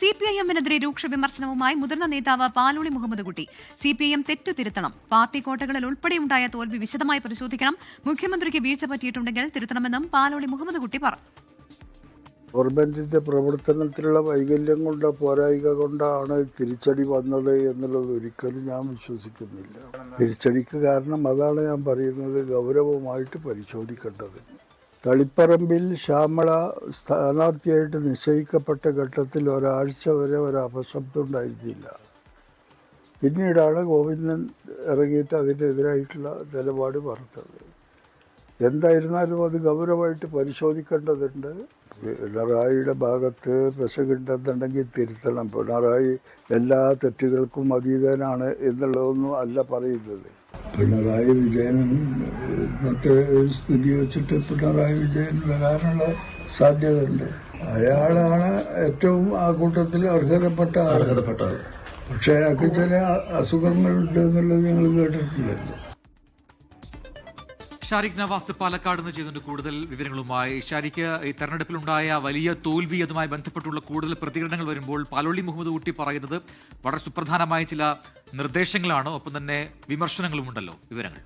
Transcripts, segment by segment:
CPIM-നെതിരെ രൂക്ഷ വിമർശനവുമായി മുതിർന്ന നേതാവ് പാലോളി മുഹമ്മദ് കുട്ടി. CPIM തെറ്റു തിരുത്തണം, പാർട്ടി കോട്ടകളിൽ ഉൾപ്പെടെയുണ്ടായ തോൽവി വിശദമായി പരിശോധിക്കണം, മുഖ്യമന്ത്രിക്ക് വീഴ്ച പറ്റിയിട്ടുണ്ടെങ്കിൽ തിരുത്തണമെന്നും പാലോളി മുഹമ്മദ് കുട്ടി പറഞ്ഞു. ഗവൺമെന്റിന്റെ പ്രവർത്തനത്തിലുള്ള വൈകല്യം കൊണ്ട് പോരായിക കൊണ്ടാണ് തിരിച്ചടി വന്നത് എന്നുള്ളത് ഒരിക്കലും ഞാൻ വിശ്വസിക്കുന്നില്ല. തിരിച്ചടിക്ക് കാരണം അതാണ് ഞാൻ പറയുന്നത്, ഗൗരവമായിട്ട് പരിശോധിക്കേണ്ടത്. തളിപ്പറമ്പിൽ ശ്യാമള സ്ഥാനാർത്ഥിയായിട്ട് നിശ്ചയിക്കപ്പെട്ട ഘട്ടത്തിൽ ഒരാഴ്ച വരെ ഒരു അപശബ്ദം ഉണ്ടായിരുന്നില്ല. പിന്നീടാണ് ഗോവിന്ദൻ ഇറങ്ങിയിട്ട് അതിനെതിരായിട്ടുള്ള നിലപാട് പറഞ്ഞത്. എന്തായിരുന്നാലും അത് ഗൗരവമായിട്ട് പരിശോധിക്കേണ്ടതുണ്ട്. പിണറായിയുടെ ഭാഗത്ത് പെശകുണ്ടെന്നുണ്ടെങ്കിൽ തിരുത്തണം. പിണറായി എല്ലാ തെറ്റുകൾക്കും അതീതനാണ് എന്നുള്ളതൊന്നും അല്ല പറയുന്നത്. പിണറായി വിജയനും മറ്റേ സ്ഥിതി വെച്ചിട്ട് പിണറായി വിജയൻ വരാനുള്ള സാധ്യതയുണ്ട്. അയാളാണ് ഏറ്റവും ആ കൂട്ടത്തിൽ അർഹതപ്പെട്ട ആൾ. പക്ഷേ അയാൾക്ക് ചില അസുഖങ്ങളുണ്ട് എന്നുള്ളത് ഞങ്ങൾ കേട്ടിട്ടില്ലല്ലോ. ഷാരിഖ് നവാസ് പാലക്കാട് നിന്ന് ചെയ്യുന്നുണ്ട് കൂടുതൽ വിവരങ്ങളുമായി. ഷാരിഖ്, ഈ തെരഞ്ഞെടുപ്പിലുണ്ടായ വലിയ തോൽവി, അതുമായി ബന്ധപ്പെട്ടുള്ള കൂടുതൽ പ്രതികരണങ്ങൾ വരുമ്പോൾ പാലോളി മുഹമ്മദ് കുട്ടി പറയുന്നത് വളരെ സുപ്രധാനമായ ചില നിർദ്ദേശങ്ങളാണ്, ഒപ്പം തന്നെ വിമർശനങ്ങളുമുണ്ടല്ലോ. വിവരങ്ങൾ.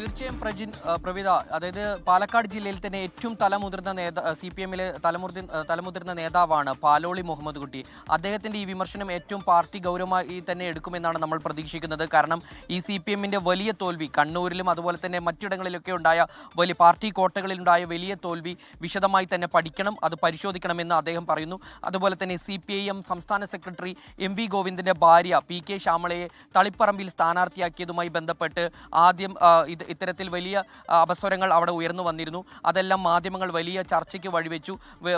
തീർച്ചയായും പ്രവിത, അതായത് പാലക്കാട് ജില്ലയിൽ തന്നെ ഏറ്റവും തലമുതിർന്ന CPM-ലെ തലമുതിർന്ന നേതാവാണ് പാലോളി മുഹമ്മദ് കുട്ടി. അദ്ദേഹത്തിന്റെ ഈ വിമർശനം ഏറ്റവും പാർട്ടി ഗൗരവമായി തന്നെ എടുക്കുമെന്നാണ് നമ്മൾ പ്രതീക്ഷിക്കുന്നത്. കാരണം ഈ CPM-ന്റെ വലിയ തോൽവി, കണ്ണൂരിലും അതുപോലെ തന്നെ മറ്റിടങ്ങളിലൊക്കെ ഉണ്ടായ വലിയ പാർട്ടി കോട്ടകളിലുണ്ടായ വലിയ തോൽവി വിശദമായി തന്നെ പഠിക്കണം, അത് പരിശോധിക്കണമെന്ന് അദ്ദേഹം പറയുന്നു. അതുപോലെ തന്നെ CPIM സംസ്ഥാന സെക്രട്ടറി MV ഗോവിന്ദന്റെ ഭാര്യ PK ശ്യാമളയെ തളിപ്പറമ്പിൽ സ്ഥാനാർത്ഥിയാക്കിയതുമായി ബന്ധപ്പെട്ട് ആദ്യം ഇത്തരത്തിൽ വലിയ അപസ്വരങ്ങൾ അവിടെ ഉയർന്നു വന്നിരുന്നു. അതെല്ലാം മാധ്യമങ്ങൾ വലിയ ചർച്ചയ്ക്ക് വഴിവെച്ചു,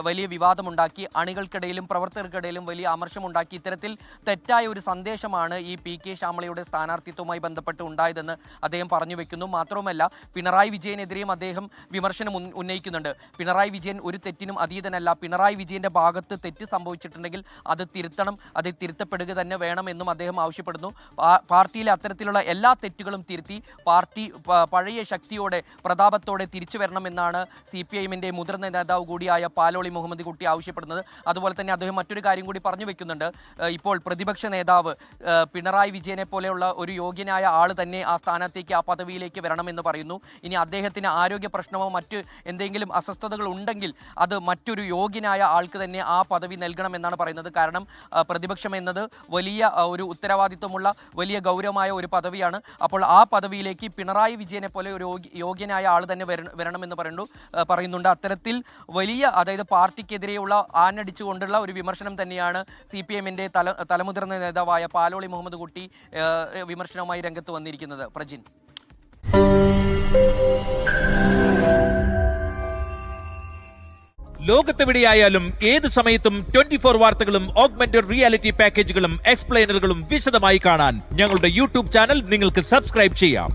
വലിയ വിവാദമുണ്ടാക്കി, അണികൾക്കിടയിലും പ്രവർത്തകർക്കിടയിലും വലിയ അമർഷമുണ്ടാക്കി. ഇത്തരത്തിൽ തെറ്റായ ഒരു സന്ദേശമാണ് ഈ PK ശ്യാമളയുടെ സ്ഥാനാർത്ഥിത്വവുമായി ബന്ധപ്പെട്ട് ഉണ്ടായതെന്ന് അദ്ദേഹം പറഞ്ഞു വെക്കുന്നു. മാത്രവുമല്ല, പിണറായി വിജയനെതിരെയും അദ്ദേഹം വിമർശനം ഉന്നയിക്കുന്നുണ്ട്. പിണറായി വിജയൻ ഒരു തെറ്റിനും അതീതനല്ല. പിണറായി വിജയന്റെ ഭാഗത്ത് തെറ്റ് സംഭവിച്ചിട്ടുണ്ടെങ്കിൽ അത് തിരുത്തണം, അത് തിരുത്തപ്പെടുക തന്നെ വേണമെന്നും അദ്ദേഹം ആവശ്യപ്പെടുന്നു. പാർട്ടിയിലെ അത്തരത്തിലുള്ള എല്ലാ തെറ്റുകളും തിരുത്തി പാർട്ടി പഴയ ശക്തിയോടെ പ്രതാപത്തോടെ തിരിച്ചു വരണമെന്നാണ് CPIM-ന്റെ മുതിർന്ന നേതാവ് കൂടിയായ പാലോളി മുഹമ്മദ് കുട്ടി ആവശ്യപ്പെടുന്നത്. അതുപോലെ തന്നെ അദ്ദേഹം മറ്റൊരു കാര്യം കൂടി പറഞ്ഞു വെക്കുന്നുണ്ട്. ഇപ്പോൾ പ്രതിപക്ഷ നേതാവ് പിണറായി വിജയനെ പോലെയുള്ള ഒരു യോഗ്യനായ ആൾ തന്നെ ആ സ്ഥാനത്തേക്ക്, ആ പദവിയിലേക്ക് വരണമെന്ന് പറയുന്നു. ഇനി അദ്ദേഹത്തിന് ആരോഗ്യ പ്രശ്നമോ മറ്റ് എന്തെങ്കിലും അസ്വസ്ഥതകൾ ഉണ്ടെങ്കിൽ അത് മറ്റൊരു യോഗ്യനായ ആൾക്ക് തന്നെ ആ പദവി നൽകണമെന്നാണ് പറയുന്നത്. കാരണം പ്രതിപക്ഷം എന്നത് വലിയ ഒരു ഉത്തരവാദിത്വമുള്ള വലിയ ഗൗരവമായ ഒരു പദവിയാണ്. അപ്പോൾ ആ പദവിയിലേക്ക് പിണറായി വിജയനെ പോലെ ഒരു യോഗ്യനായ ആൾ തന്നെ വരണമെന്ന് പറയുന്നുണ്ട്. അത്തരത്തിൽ വലിയ, അതായത് പാർട്ടിക്കെതിരെയുള്ള ആഞ്ഞടിച്ചുകൊണ്ടുള്ള ഒരു വിമർശനം തന്നെയാണ് CPM-ന്റെ തലമുതിർന്ന നേതാവായ പാലോളി മുഹമ്മദ് കുട്ടി വിമർശനവുമായി രംഗത്ത് വന്നിരിക്കുന്നത്. പ്രജിൻ. ലോകത്തെവിടെയായാലും ഏത് സമയത്തും 24 വാർത്തകളും ഓഗ്മെന്റഡ് റിയാലിറ്റി പാക്കേജുകളും എക്സ്പ്ലെയിനറുകളും വിശദമായി കാണാൻ ഞങ്ങളുടെ YouTube ചാനൽ നിങ്ങൾക്ക് സബ്സ്ക്രൈബ് ചെയ്യാം.